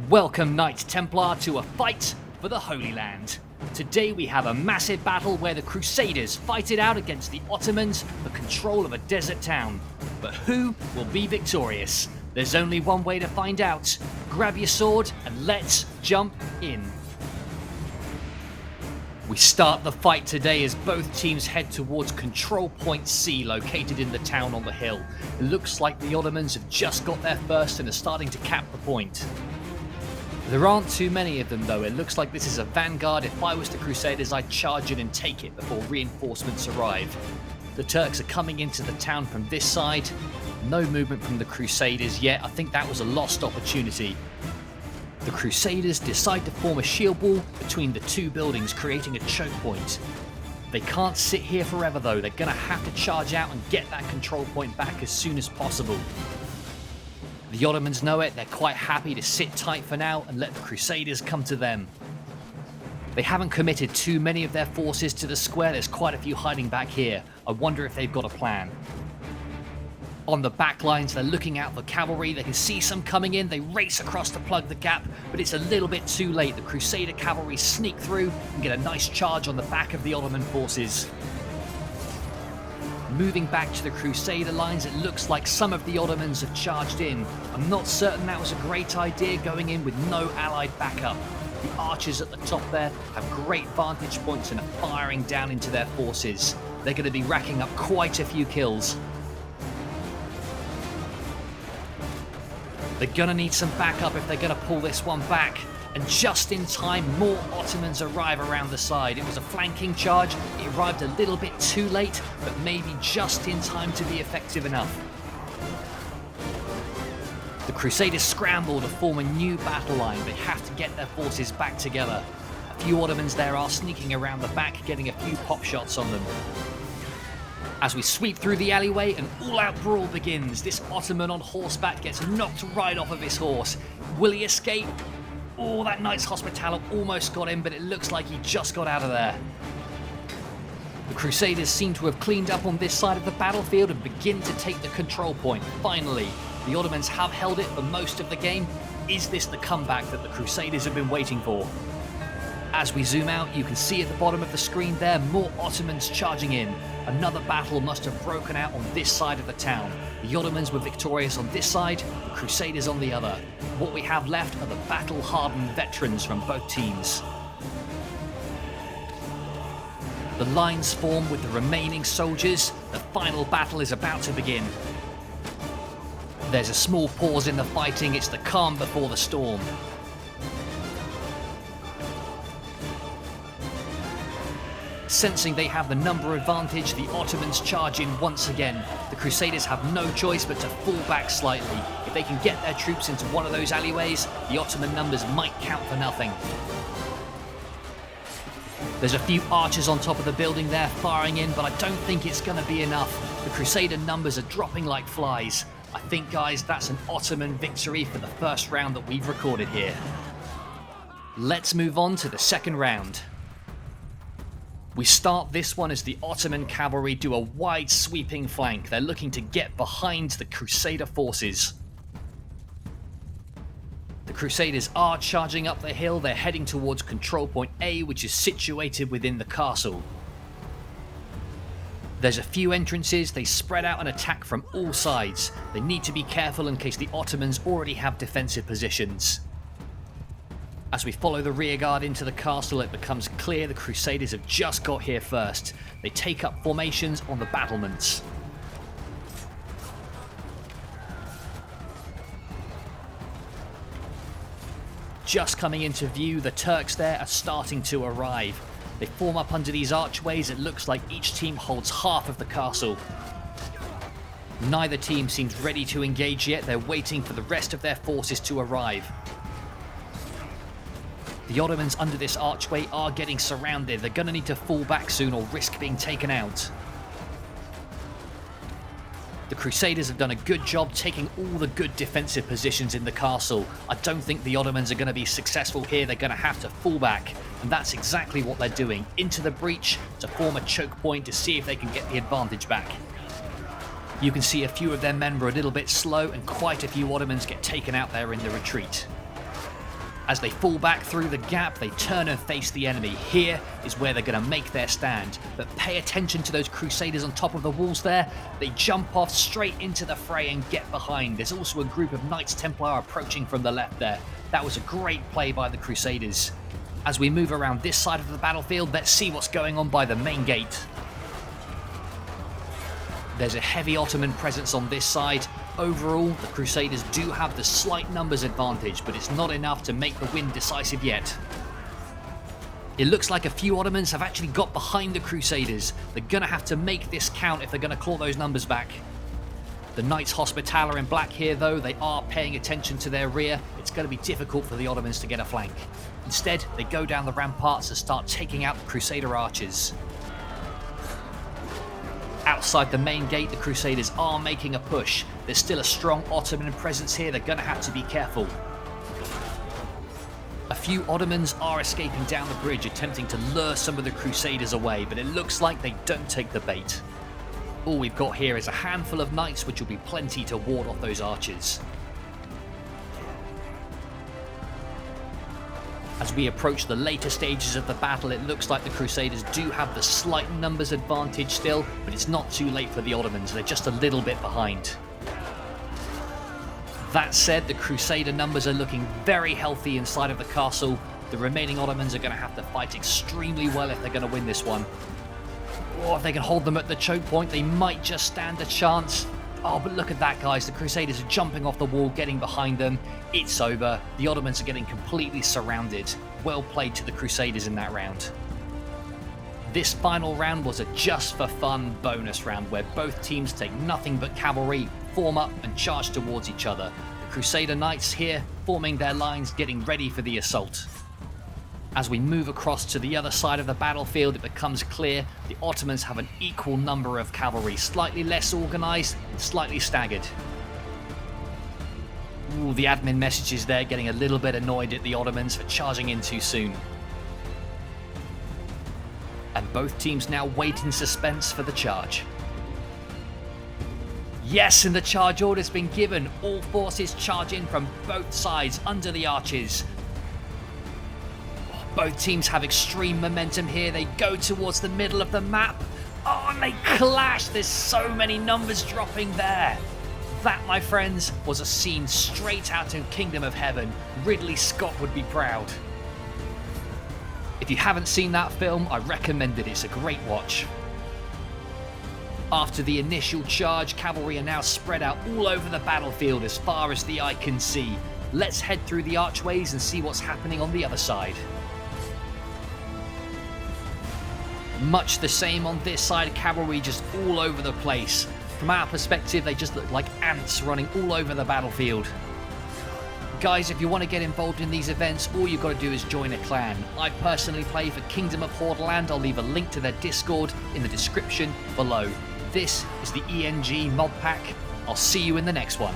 Welcome, Knight Templar, to a fight for the Holy Land. Today we have a massive battle where the Crusaders fight it out against the Ottomans for control of a desert town. But who will be victorious? There's only one way to find out. Grab your sword and let's jump in. We start the fight today as both teams head towards Control Point C, located in the town on the hill. It looks like the Ottomans have just got there first and are starting to cap the point. There aren't too many of them though. It looks like this is a vanguard. If I was the Crusaders, I'd charge in and take it before reinforcements arrive. The Turks are coming into the town from this side. No movement from the Crusaders yet. I think that was a lost opportunity. The Crusaders decide to form a shield wall between the two buildings, creating a choke point. They can't sit here forever though. They're going to have to charge out and get that control point back as soon as possible. The Ottomans know it. They're quite happy to sit tight for now and let the Crusaders come to them. They haven't committed too many of their forces to the square. There's quite a few hiding back here. I wonder if they've got a plan. On the back lines, they're looking out for cavalry. They can see some coming in. They race across to plug the gap, but it's a little bit too late. The Crusader cavalry sneak through and get a nice charge on the back of the Ottoman forces. Moving back to the Crusader lines, it looks like some of the Ottomans have charged in. I'm not certain that was a great idea, going in with no allied backup. The archers at the top there have great vantage points and are firing down into their forces. They're going to be racking up quite a few kills. They're going to need some backup if they're going to pull this one back. And just in time, more Ottomans arrive around the side. It was a flanking charge. It arrived a little bit too late, but maybe just in time to be effective enough. The Crusaders scramble to form a new battle line. They have to get their forces back together. A few Ottomans there are sneaking around the back, getting a few pop shots on them. As we sweep through the alleyway, an all-out brawl begins. This Ottoman on horseback gets knocked right off of his horse. Will he escape? Oh, that Knight's Hospitaller almost got him, but it looks like he just got out of there. The Crusaders seem to have cleaned up on this side of the battlefield and begin to take the control point. Finally, the Ottomans have held it for most of the game. Is this the comeback that the Crusaders have been waiting for? As we zoom out, you can see at the bottom of the screen there, more Ottomans charging in. Another battle must have broken out on this side of the town. The Ottomans were victorious on this side, the Crusaders on the other. What we have left are the battle-hardened veterans from both teams. The lines form with the remaining soldiers. The final battle is about to begin. There's a small pause in the fighting. It's the calm before the storm. Sensing they have the number advantage, the Ottomans charge in once again. The Crusaders have no choice but to fall back slightly. If they can get their troops into one of those alleyways, the Ottoman numbers might count for nothing. There's a few archers on top of the building there firing in, but I don't think it's going to be enough. The Crusader numbers are dropping like flies. I think, guys, that's an Ottoman victory for the first round that we've recorded here. Let's move on to the second round. We start this one as the Ottoman cavalry do a wide sweeping flank. They're looking to get behind the Crusader forces. The Crusaders are charging up the hill. They're heading towards Control Point A, which is situated within the castle. There's a few entrances. They spread out and attack from all sides. They need to be careful in case the Ottomans already have defensive positions. As we follow the rearguard into the castle, it becomes clear the Crusaders have just got here first. They take up formations on the battlements. Just coming into view, the Turks there are starting to arrive. They form up under these archways. It looks like each team holds half of the castle. Neither team seems ready to engage yet. They're waiting for the rest of their forces to arrive. The Ottomans under this archway are getting surrounded. They're going to need to fall back soon or risk being taken out. The Crusaders have done a good job taking all the good defensive positions in the castle. I don't think the Ottomans are going to be successful here. They're going to have to fall back. And that's exactly what they're doing. Into the breach to form a choke point to see if they can get the advantage back. You can see a few of their men were a little bit slow and quite a few Ottomans get taken out there in the retreat. As they fall back through the gap, they turn and face the enemy. Here is where they're going to make their stand. But pay attention to those Crusaders on top of the walls there. They jump off straight into the fray and get behind. There's also a group of Knights Templar approaching from the left there. That was a great play by the Crusaders. As we move around this side of the battlefield, let's see what's going on by the main gate. There's a heavy Ottoman presence on this side. Overall, the Crusaders do have the slight numbers advantage, but it's not enough to make the win decisive yet. It looks like a few Ottomans have actually got behind the Crusaders. They're going to have to make this count if they're going to claw those numbers back. The Knights Hospitaller in black here, though, they are paying attention to their rear. It's going to be difficult for the Ottomans to get a flank. Instead, they go down the ramparts and start taking out the Crusader archers. Outside the main gate, the Crusaders are making a push. There's still a strong Ottoman presence here. They're going to have to be careful. A few Ottomans are escaping down the bridge, attempting to lure some of the Crusaders away, but it looks like they don't take the bait. All we've got here is a handful of knights, which will be plenty to ward off those archers. As we approach the later stages of the battle, it looks like the Crusaders do have the slight numbers advantage still, but it's not too late for the Ottomans. They're just a little bit behind. That said, the Crusader numbers are looking very healthy inside of the castle. The remaining Ottomans are going to have to fight extremely well if they're going to win this one. Or if they can hold them at the choke point, they might just stand a chance. Oh, but look at that, guys. The Crusaders are jumping off the wall, getting behind them. It's over. The Ottomans are getting completely surrounded. Well played to the Crusaders in that round. This final round was a just for fun bonus round where both teams take nothing but cavalry, form up and charge towards each other. The Crusader Knights here forming their lines, getting ready for the assault. As we move across to the other side of the battlefield, it becomes clear the Ottomans have an equal number of cavalry, slightly less organised, slightly staggered. Ooh, the admin messages there getting a little bit annoyed at the Ottomans for charging in too soon. And both teams now wait in suspense for the charge. Yes, and the charge order's been given. All forces charge in from both sides under the arches. Both teams have extreme momentum here. They go towards the middle of the map. Oh, and they clash. There's so many numbers dropping there. That, my friends, was a scene straight out of Kingdom of Heaven. Ridley Scott would be proud. If you haven't seen that film, I recommend it. It's a great watch. After the initial charge, cavalry are now spread out all over the battlefield as far as the eye can see. Let's head through the archways and see what's happening on the other side. Much the same on this side, cavalry just all over the place. From our perspective, they just look like ants running all over the battlefield. Guys, if you want to get involved in these events, all you've got to do is join a clan. I personally play for Kingdom of Hordeland. I'll leave a link to their Discord in the description below. This is the ENG mod pack. I'll see you in the next one.